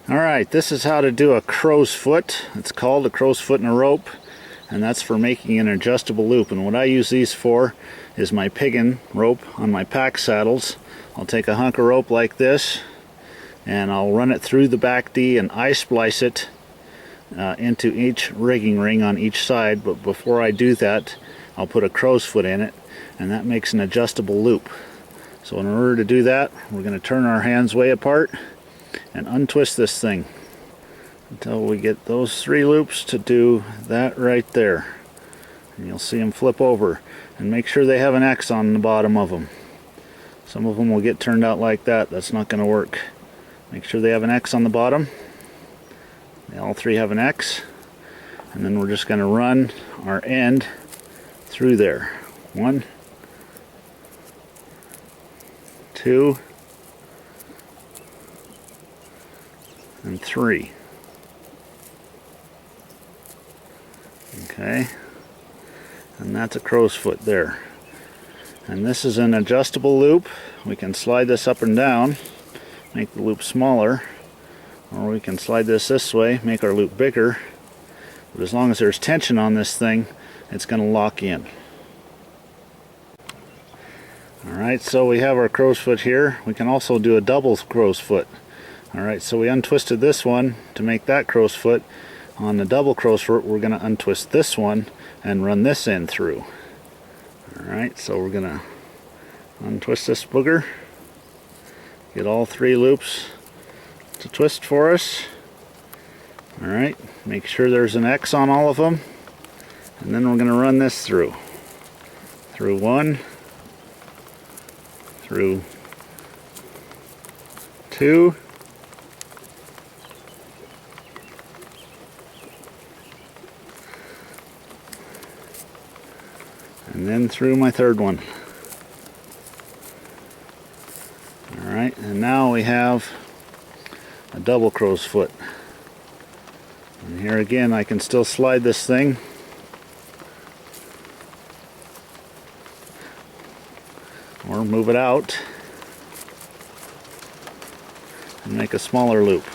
Alright, this is how to do a crow's foot. It's called a crow's foot in a rope, and that's for making an adjustable loop. And what I use these for is my piggin rope on my pack saddles. I'll take a hunk of rope like this and I'll run it through the back D and eye splice it into each rigging ring on each side. But before I do that, I'll put a crow's foot in it, and that makes an adjustable loop. So in order to do that, we're going to turn our hands way apart and untwist this thing until we get those 3 loops to do that right there. And you'll see them flip over, and make sure they have an X on the bottom of them. Some of them will get turned out like that. That's not going to work. Make sure they have an X on the bottom. They all 3 have an X, and then we're just going to run our end through there. 1, 2, and 3. Okay, and that's a crow's foot there. And this is an adjustable loop. We can slide this up and down, make the loop smaller, or we can slide this way, make our loop bigger. But as long as there's tension on this thing, it's going to lock in. Alright, so we have our crow's foot here. We can also do a double crow's foot. Alright, so we untwisted this one to make that crow's foot. On the double crow's foot, we're going to untwist this one and run this end through. Alright, so we're going to untwist this booger, get all 3 loops to twist for us. Alright, make sure there's an X on all of them, and then we're going to run this through. Through 1, through 2, and then through my 3rd one. Alright, and now we have a double crow's foot. And here again, I can still slide this thing or move it out and make a smaller loop.